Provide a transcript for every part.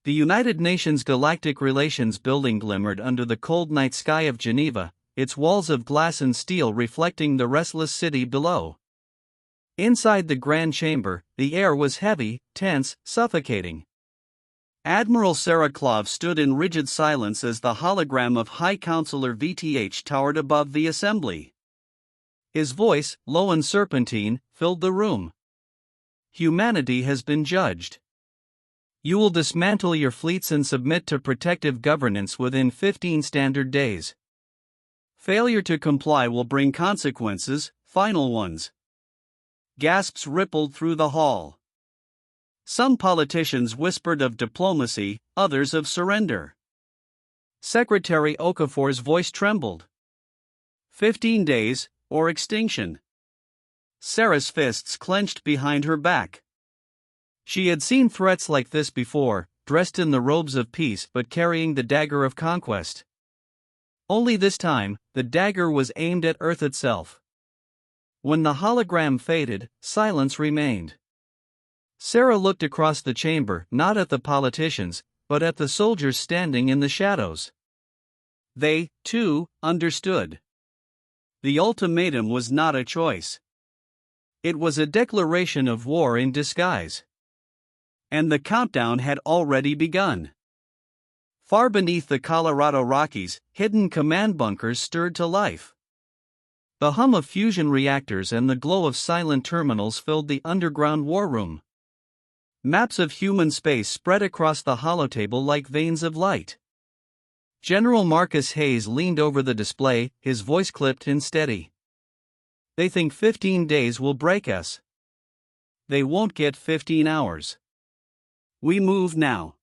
The United Nations Galactic Relations Building glimmered under the cold night sky of Geneva, its walls of glass and steel reflecting the restless city below. Inside the grand chamber, the air was heavy, tense, suffocating. Admiral Sarah Klov stood in rigid silence as the hologram of High Counselor VTH towered above the assembly. His voice, low and serpentine, filled the room. Humanity has been judged. You will dismantle your fleets and submit to protective governance within 15 standard days. Failure to comply will bring consequences, final ones. Gasps rippled through the hall. Some politicians whispered of diplomacy, others of surrender. Secretary Okafor's voice trembled. 15 days, or extinction. Sarah's fists clenched behind her back. She had seen threats like this before, dressed in the robes of peace but carrying the dagger of conquest. Only this time, the dagger was aimed at Earth itself. When the hologram faded, silence remained. Sarah looked across the chamber, not at the politicians, but at the soldiers standing in the shadows. They, too, understood. The ultimatum was not a choice. It was a declaration of war in disguise. And the countdown had already begun. Far beneath the Colorado Rockies, hidden command bunkers stirred to life. The hum of fusion reactors and the glow of silent terminals filled the underground war room. Maps of human space spread across the holotable like veins of light. General Marcus Hayes leaned over the display, his voice clipped and steady. They think 15 days will break us. They won't get 15 hours. We move now.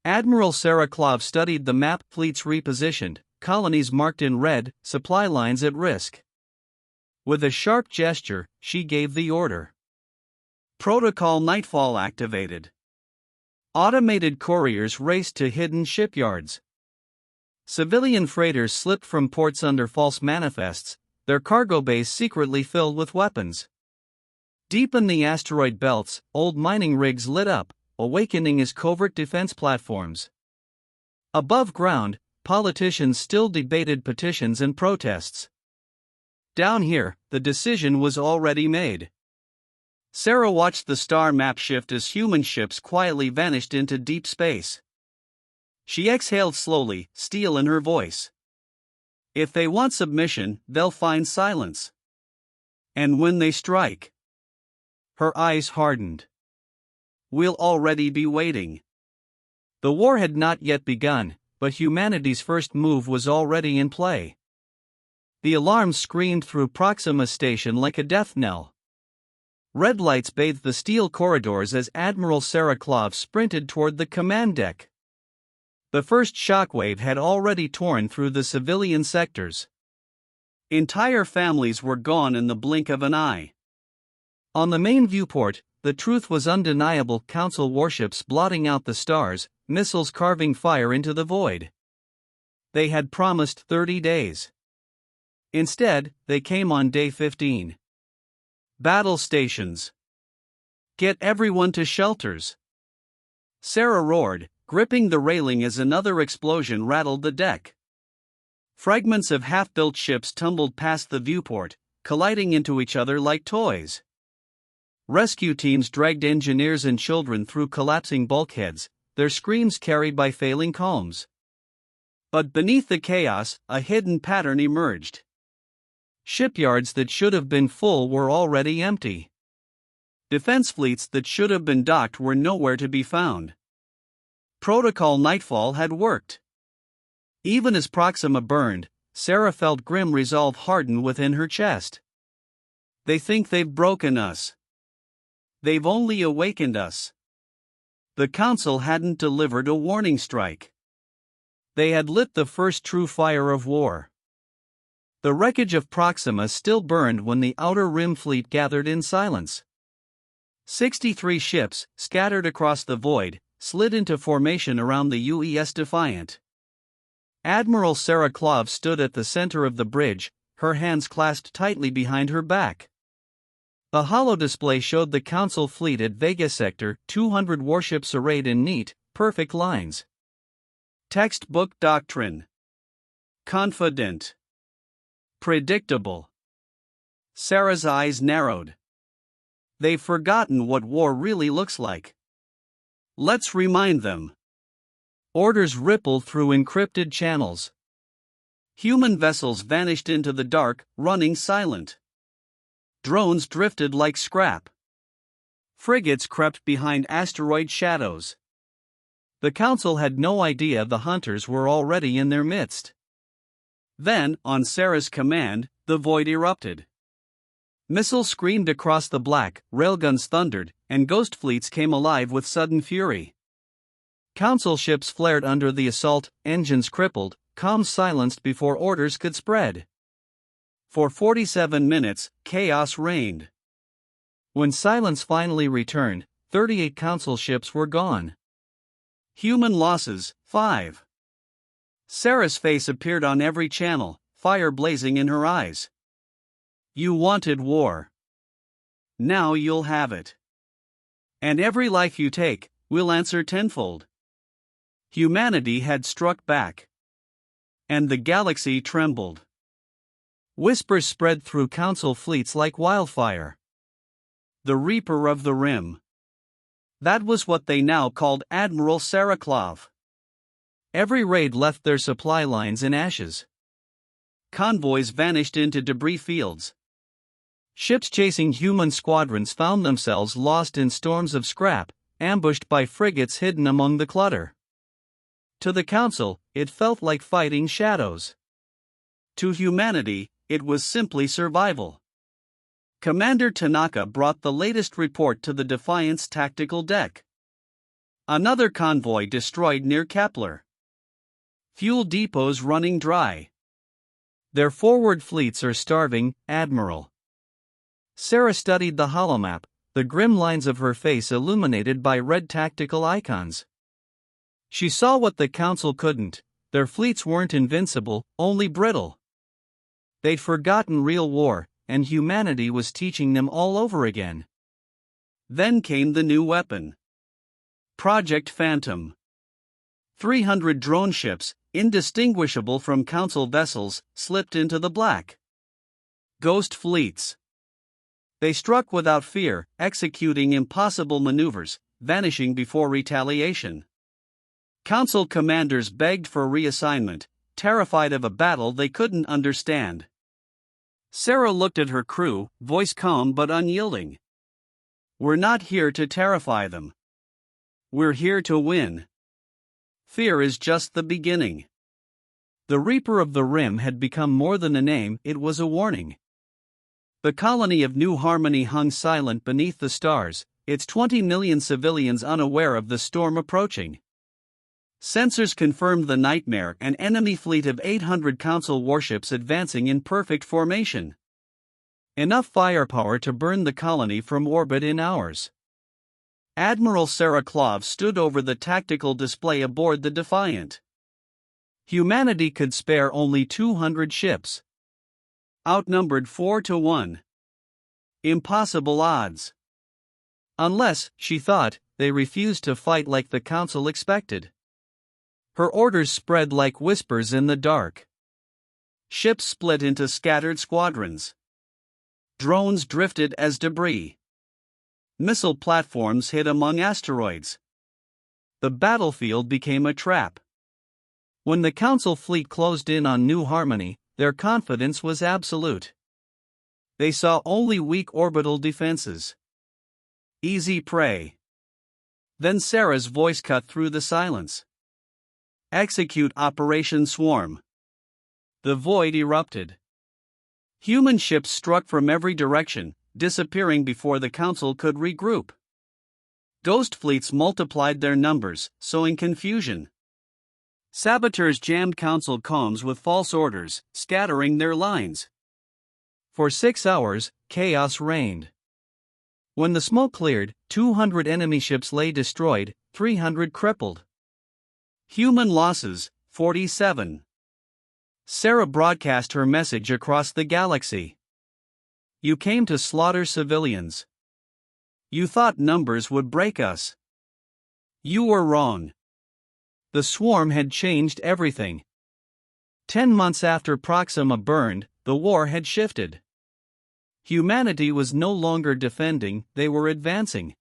Admiral Sarah Klov studied the map, fleets repositioned, colonies marked in red, supply lines at risk. With a sharp gesture, she gave the order. Protocol Nightfall activated. Automated couriers raced to hidden shipyards. Civilian freighters slipped from ports under false manifests, their cargo bays secretly filled with weapons. Deep in the asteroid belts, old mining rigs lit up, awakening as covert defense platforms. Above ground, politicians still debated petitions and protests. Down here, the decision was already made. Sarah watched the star map shift as human ships quietly vanished into deep space. She exhaled slowly, steel in her voice. If they want submission, they'll find silence. And when they strike. Her eyes hardened. We'll already be waiting. The war had not yet begun, but humanity's first move was already in play. The alarm screamed through Proxima Station like a death knell. Red lights bathed the steel corridors as Admiral Sarah Klov sprinted toward the command deck. The first shockwave had already torn through the civilian sectors. Entire families were gone in the blink of an eye. On the main viewport, the truth was undeniable: Council warships blotting out the stars, missiles carving fire into the void. They had promised 30 days. Instead, they came on day 15. Battle stations. Get everyone to shelters. Sarah roared, gripping the railing as another explosion rattled the deck. Fragments of half-built ships tumbled past the viewport, colliding into each other like toys. Rescue teams dragged engineers and children through collapsing bulkheads, their screams carried by failing comms. But beneath the chaos, a hidden pattern emerged. Shipyards that should have been full were already empty. Defense fleets that should have been docked were nowhere to be found. Protocol Nightfall had worked. Even as Proxima burned, Sarah felt grim resolve harden within her chest. They think they've broken us. They've only awakened us. The Council hadn't delivered a warning strike. They had lit the first true fire of war. The wreckage of Proxima still burned when the Outer Rim fleet gathered in silence. 63 ships, scattered across the void, slid into formation around the UES Defiant. Admiral Sarah Klov stood at the center of the bridge, her hands clasped tightly behind her back. The holodisplay showed the Council fleet at Vega Sector, 200 warships arrayed in neat, perfect lines. Textbook doctrine. Confident. Predictable. Sarah's eyes narrowed. They've forgotten what war really looks like. Let's remind them. Orders rippled through encrypted channels. Human vessels vanished into the dark, running silent. Drones drifted like scrap. Frigates crept behind asteroid shadows. The Council had no idea the hunters were already in their midst. Then, on Sarah's command, the void erupted. Missiles screamed across the black, railguns thundered, and ghost fleets came alive with sudden fury. Council ships flared under the assault, engines crippled, comms silenced before orders could spread. For 47 minutes, chaos reigned. When silence finally returned, 38 Council ships were gone. Human losses, 5. Sarah's face appeared on every channel, fire blazing in her eyes. You wanted war. Now you'll have it. And every life you take, will answer tenfold. Humanity had struck back. And the galaxy trembled. Whispers spread through Council fleets like wildfire. The Reaper of the Rim. That was what they now called Admiral Sarah Klov. Every raid left their supply lines in ashes. Convoys vanished into debris fields. Ships chasing human squadrons found themselves lost in storms of scrap, ambushed by frigates hidden among the clutter. To the Council, it felt like fighting shadows. To humanity, it was simply survival. Commander Tanaka brought the latest report to the Defiance tactical deck. Another convoy destroyed near Kepler. Fuel depots running dry. Their forward fleets are starving, Admiral. Sarah studied the holomap, the grim lines of her face illuminated by red tactical icons. She saw what the Council couldn't: their fleets weren't invincible, only brittle. They'd forgotten real war, and humanity was teaching them all over again. Then came the new weapon. Project Phantom. 300 drone ships, indistinguishable from Council vessels, slipped into the black. Ghost fleets. They struck without fear, executing impossible maneuvers, vanishing before retaliation. Council commanders begged for reassignment, terrified of a battle they couldn't understand. Sarah looked at her crew, voice calm but unyielding. We're not here to terrify them. We're here to win. Fear is just the beginning. The Reaper of the Rim had become more than a name, it was a warning. The colony of New Harmony hung silent beneath the stars, its 20 million civilians unaware of the storm approaching. Sensors confirmed the nightmare: an enemy fleet of 800 Council warships advancing in perfect formation. Enough firepower to burn the colony from orbit in hours. Admiral Sarah Klov stood over the tactical display aboard the Defiant. Humanity could spare only 200 ships. Outnumbered 4-1. Impossible odds. Unless, she thought, they refused to fight like the Council expected. Her orders spread like whispers in the dark. Ships split into scattered squadrons. Drones drifted as debris. Missile platforms hid among asteroids. The battlefield became a trap. When the Council fleet closed in on New Harmony, their confidence was absolute. They saw only weak orbital defenses. Easy prey. Then Sarah's voice cut through the silence. Execute Operation Swarm. The void erupted. Human ships struck from every direction, disappearing before the Council could regroup. Ghost fleets multiplied their numbers, sowing confusion. Saboteurs jammed Council comms with false orders, scattering their lines. For 6 hours, chaos reigned. When the smoke cleared, 200 enemy ships lay destroyed, 300 crippled. Human losses, 47. Sarah broadcast her message across the galaxy. You came to slaughter civilians. You thought numbers would break us. You were wrong. The swarm had changed everything. 10 months after Proxima burned, the war had shifted. Humanity was no longer defending, they were advancing.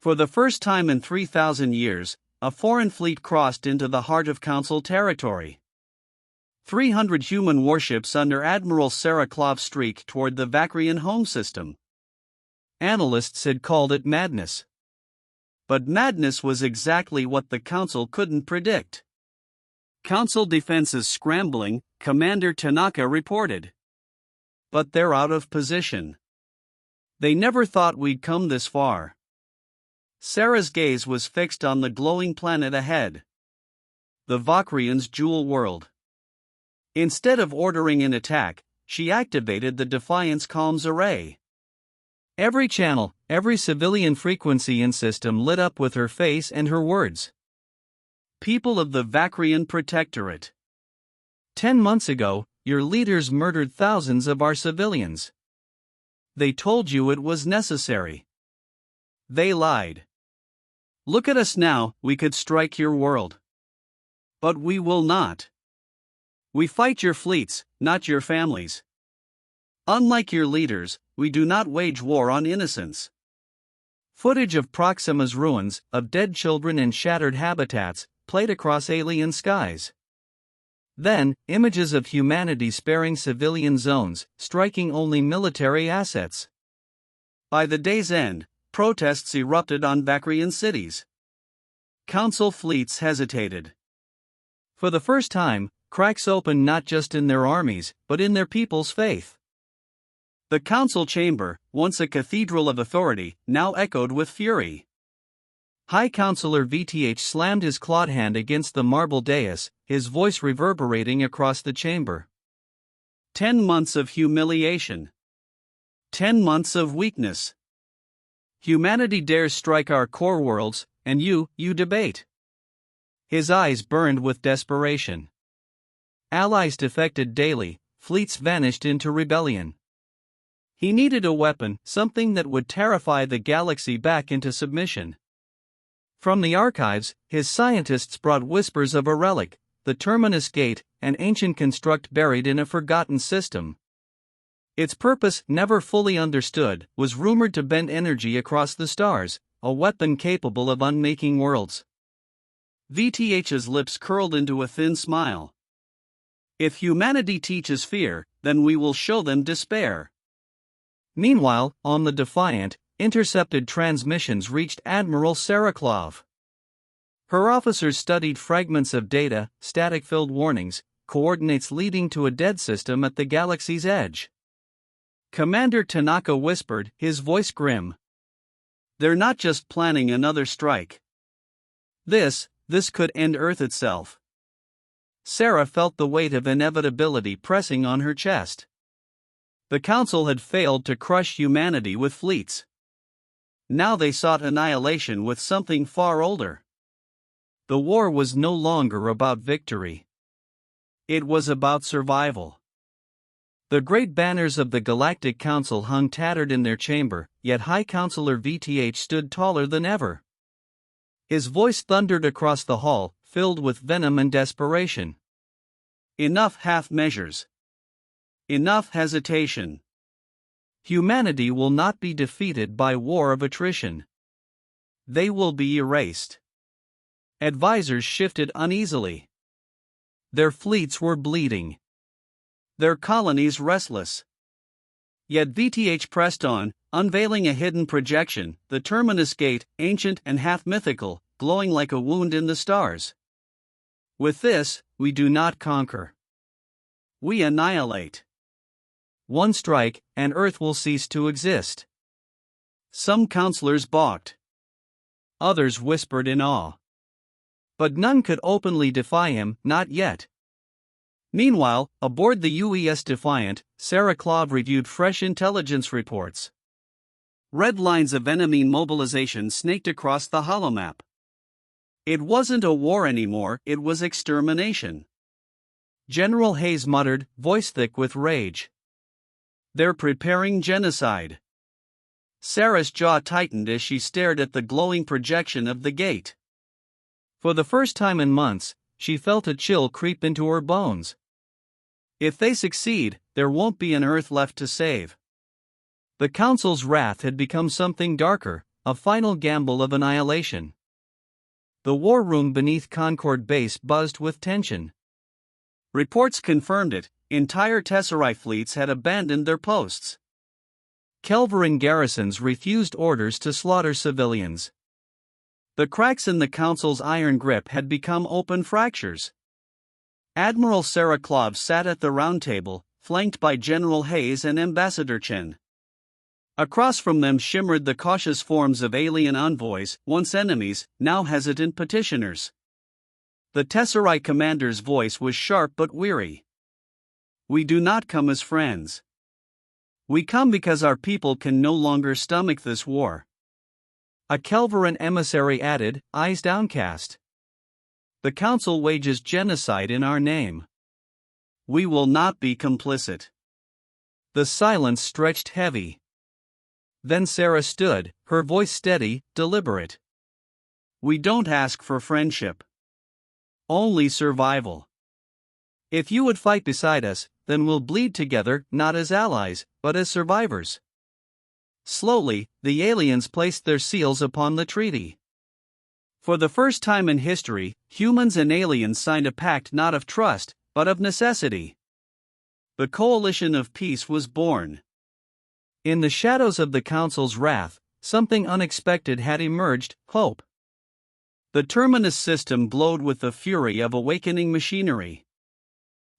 For the first time in 3,000 years, a foreign fleet crossed into the heart of Council territory. 300 human warships under Admiral Sarah Klov streaked toward the Vacrian home system. Analysts had called it madness. But madness was exactly what the Council couldn't predict. Council defenses scrambling, Commander Tanaka reported. But they're out of position. They never thought we'd come this far. Sarah's gaze was fixed on the glowing planet ahead. The Vakrian's jewel world. Instead of ordering an attack, she activated the Defiance comms array. Every channel, every civilian frequency in system lit up with her face and her words. People of the Vacrian Protectorate. 10 months ago, your leaders murdered thousands of our civilians. They told you it was necessary. They lied. Look at us now, we could strike your world. But we will not. We fight your fleets, not your families. Unlike your leaders, we do not wage war on innocents. Footage of Proxima's ruins, of dead children and shattered habitats, played across alien skies. Then, images of humanity sparing civilian zones, striking only military assets. By the day's end, protests erupted on Vacrian cities. Council fleets hesitated. For the first time, cracks opened not just in their armies, but in their people's faith. The Council chamber, once a cathedral of authority, now echoed with fury. High Councilor VTH slammed his clawed hand against the marble dais, his voice reverberating across the chamber. 10 months of humiliation. 10 months of weakness. Humanity dares strike our core worlds, and you debate. His eyes burned with desperation. Allies defected daily, fleets vanished into rebellion. He needed a weapon, something that would terrify the galaxy back into submission. From the archives, his scientists brought whispers of a relic, the Terminus Gate, an ancient construct buried in a forgotten system. Its purpose, never fully understood, was rumored to bend energy across the stars, a weapon capable of unmaking worlds. VTH's lips curled into a thin smile. If humanity teaches fear, then we will show them despair. Meanwhile, on the Defiant, intercepted transmissions reached Admiral Sarah Klov. Her officers studied fragments of data, static-filled warnings, coordinates leading to a dead system at the galaxy's edge. Commander Tanaka whispered, his voice grim. They're not just planning another strike. This could end Earth itself. Sarah felt the weight of inevitability pressing on her chest. The Council had failed to crush humanity with fleets. Now they sought annihilation with something far older. The war was no longer about victory. It was about survival. The great banners of the Galactic Council hung tattered in their chamber, yet High Councilor VTH stood taller than ever. His voice thundered across the hall, filled with venom and desperation. Enough half measures. Enough hesitation. Humanity will not be defeated by war of attrition. They will be erased. Advisors shifted uneasily. Their fleets were bleeding. Their colonies restless. Yet VTH pressed on, unveiling a hidden projection, the Terminus Gate, ancient and half-mythical, glowing like a wound in the stars. With this, we do not conquer. We annihilate. One strike, and Earth will cease to exist. Some counselors balked. Others whispered in awe. But none could openly defy him, not yet. Meanwhile, aboard the UES Defiant, Sarah Klov reviewed fresh intelligence reports. Red lines of enemy mobilization snaked across the holomap. It wasn't a war anymore, it was extermination. General Hayes muttered, voice thick with rage. They're preparing genocide. Sarah's jaw tightened as she stared at the glowing projection of the gate. For the first time in months, she felt a chill creep into her bones. If they succeed, there won't be an Earth left to save. The Council's wrath had become something darker, a final gamble of annihilation. The war room beneath Concord Base buzzed with tension. Reports confirmed it, entire Tesseract fleets had abandoned their posts. Kelveran garrisons refused orders to slaughter civilians. The cracks in the Council's iron grip had become open fractures. Admiral Sarah Klov sat at the round table, flanked by General Hayes and Ambassador Chen. Across from them shimmered the cautious forms of alien envoys, once enemies, now hesitant petitioners. The Tesseract commander's voice was sharp but weary. "We do not come as friends. We come because our people can no longer stomach this war." A Kelveran emissary added, eyes downcast. "The Council wages genocide in our name. We will not be complicit." The silence stretched heavy. Then Sarah stood, her voice steady, deliberate. "We don't ask for friendship. Only survival. If you would fight beside us, then we'll bleed together, not as allies, but as survivors." Slowly, the aliens placed their seals upon the treaty. For the first time in history, humans and aliens signed a pact not of trust, but of necessity. The coalition of peace was born. In the shadows of the Council's wrath, something unexpected had emerged: hope. The Terminus system glowed with the fury of awakening machinery.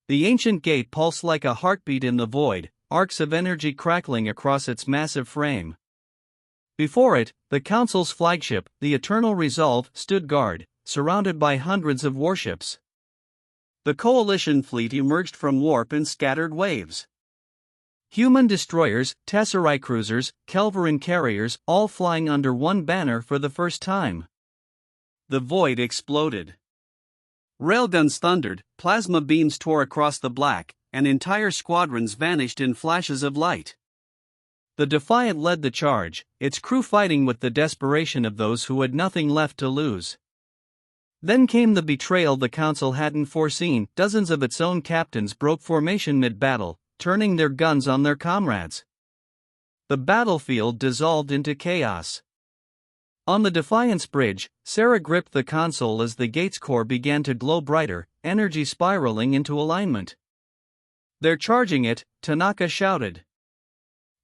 The ancient gate pulsed like a heartbeat in the void, arcs of energy crackling across its massive frame. Before it, the Council's flagship, the Eternal Resolve, stood guard, surrounded by hundreds of warships. The Coalition fleet emerged from warp in scattered waves. Human destroyers, Tesseract cruisers, Kelveran carriers, all flying under one banner for the first time. The void exploded. Railguns thundered, plasma beams tore across the black, and entire squadrons vanished in flashes of light. The Defiant led the charge, its crew fighting with the desperation of those who had nothing left to lose. Then came the betrayal the Council hadn't foreseen. Dozens of its own captains broke formation mid-battle, turning their guns on their comrades. The battlefield dissolved into chaos. On the Defiance bridge, Sarah gripped the console as the gate's core began to glow brighter, energy spiraling into alignment. "They're charging it," Tanaka shouted.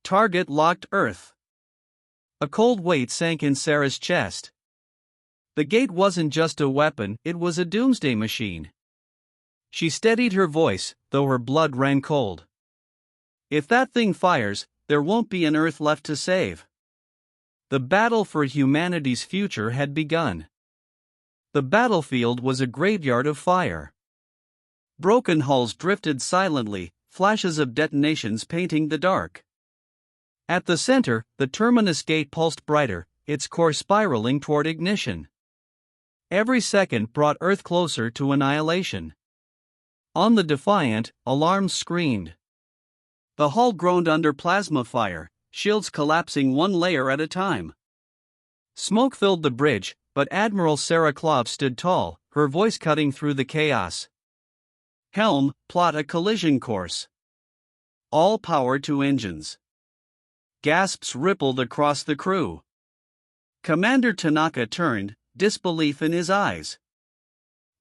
"Target locked Earth." A cold weight sank in Sarah's chest. The gate wasn't just a weapon, it was a doomsday machine. She steadied her voice, though her blood ran cold. "If that thing fires, there won't be an Earth left to save." The battle for humanity's future had begun. The battlefield was a graveyard of fire. Broken hulls drifted silently, flashes of detonations painting the dark. At the center, the Terminus Gate pulsed brighter, its core spiraling toward ignition. Every second brought Earth closer to annihilation. On the Defiant, alarms screamed. The hull groaned under plasma fire, shields collapsing one layer at a time. Smoke filled the bridge, but Admiral Sarah Klov stood tall, her voice cutting through the chaos. "Helm, plot a collision course. All power to engines." Gasps rippled across the crew. Commander Tanaka turned, disbelief in his eyes.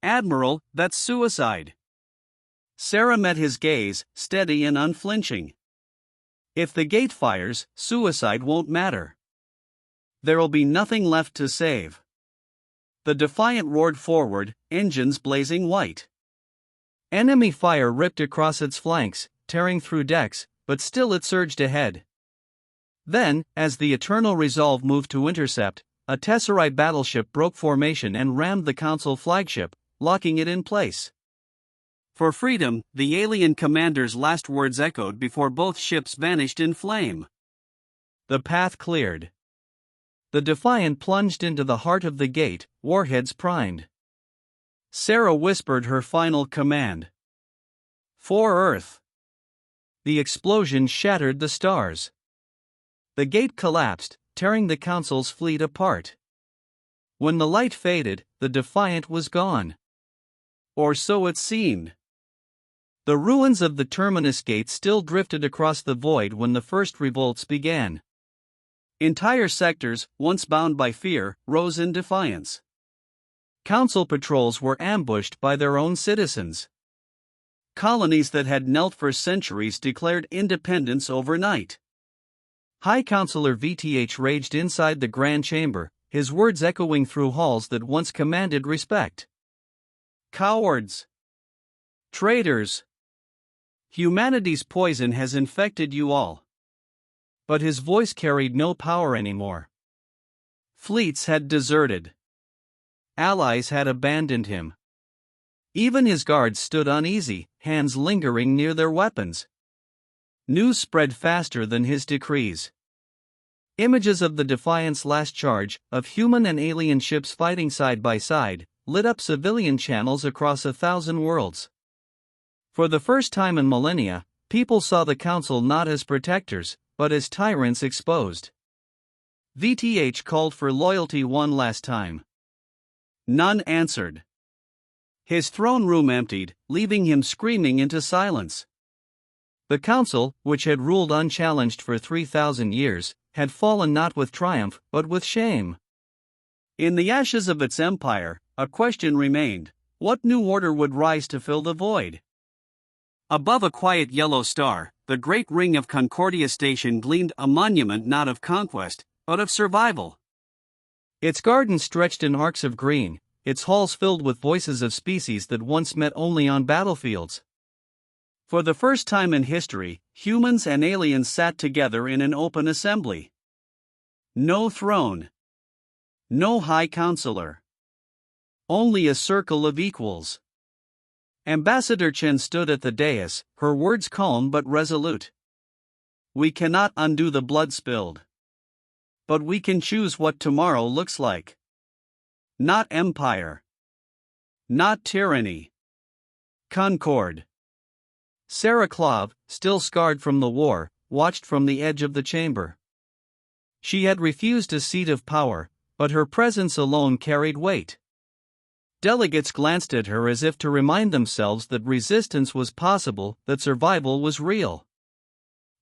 "Admiral, that's suicide." Sarah met his gaze, steady and unflinching. "If the gate fires, suicide won't matter. There'll be nothing left to save." The Defiant roared forward, engines blazing white. Enemy fire ripped across its flanks, tearing through decks, but still it surged ahead. Then, as the Eternal Resolve moved to intercept, a Tesseract battleship broke formation and rammed the Council flagship, locking it in place. For freedom, the alien commander's last words echoed before both ships vanished in flame. The path cleared. The Defiant plunged into the heart of the gate, warheads primed. Sarah whispered her final command. "For Earth." The explosion shattered the stars. The gate collapsed, tearing the Council's fleet apart. When the light faded, the Defiant was gone. Or so it seemed. The ruins of the Terminus Gate still drifted across the void when the first revolts began. Entire sectors, once bound by fear, rose in defiance. Council patrols were ambushed by their own citizens. Colonies that had knelt for centuries declared independence overnight. High Counselor VTH raged inside the Grand Chamber, his words echoing through halls that once commanded respect. Cowards! Traitors! Humanity's poison has infected you all. But his voice carried no power anymore. Fleets had deserted. Allies had abandoned him. Even his guards stood uneasy, hands lingering near their weapons. News spread faster than his decrees. Images of the Defiant's last charge, of human and alien ships fighting side by side, lit up civilian channels across 1,000 worlds. For the first time in millennia, people saw the Council not as protectors, but as tyrants exposed. VTH called for loyalty one last time. None answered. His throne room emptied, leaving him screaming into silence. The Council, which had ruled unchallenged for 3,000 years, had fallen not with triumph, but with shame. In the ashes of its empire, a question remained: what new order would rise to fill the void? Above a quiet yellow star, the great ring of Concordia Station gleamed, a monument not of conquest, but of survival. Its gardens stretched in arcs of green, its halls filled with voices of species that once met only on battlefields. For the first time in history, humans and aliens sat together in an open assembly. No throne. No High Counselor. Only a circle of equals. Ambassador Chen stood at the dais, her words calm but resolute. We cannot undo the blood spilled. But we can choose what tomorrow looks like. Not empire. Not tyranny. Concord. Sarah Klov, still scarred from the war, watched from the edge of the chamber. She had refused a seat of power, but her presence alone carried weight. Delegates glanced at her as if to remind themselves that resistance was possible, that survival was real.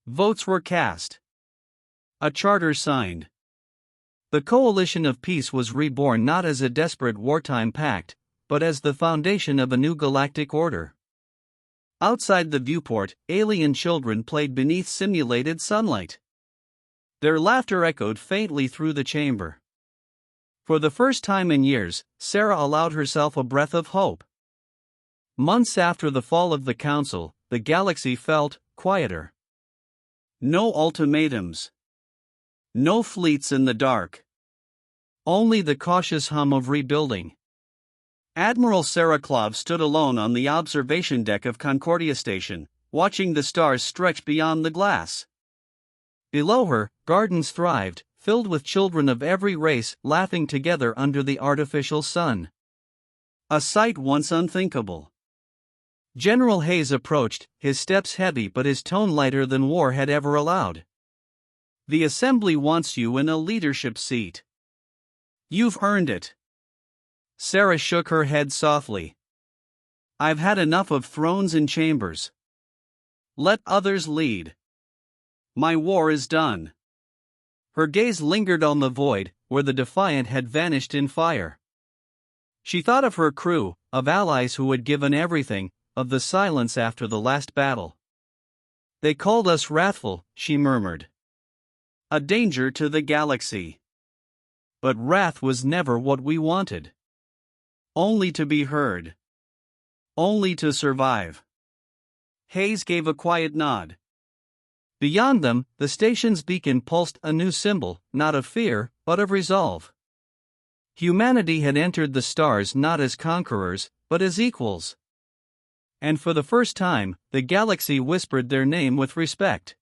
Votes were cast. A charter signed. The coalition of peace was reborn not as a desperate wartime pact, but as the foundation of a new galactic order. Outside the viewport, alien children played beneath simulated sunlight. Their laughter echoed faintly through the chamber. For the first time in years, Sarah allowed herself a breath of hope. Months after the fall of the Council, the galaxy felt quieter. No ultimatums. No fleets in the dark. Only the cautious hum of rebuilding. Admiral Sarah Klov stood alone on the observation deck of Concordia Station, watching the stars stretch beyond the glass. Below her, gardens thrived, filled with children of every race laughing together under the artificial sun. A sight once unthinkable. General Hayes approached, his steps heavy but his tone lighter than war had ever allowed. The Assembly wants you in a leadership seat. You've earned it. Sarah shook her head softly. I've had enough of thrones and chambers. Let others lead. My war is done. Her gaze lingered on the void, where the Defiant had vanished in fire. She thought of her crew, of allies who had given everything, of the silence after the last battle. They called us wrathful, she murmured. A danger to the galaxy. But wrath was never what we wanted. Only to be heard. Only to survive. Hayes gave a quiet nod. Beyond them, the station's beacon pulsed a new symbol, not of fear, but of resolve. Humanity had entered the stars not as conquerors, but as equals. And for the first time, the galaxy whispered their name with respect.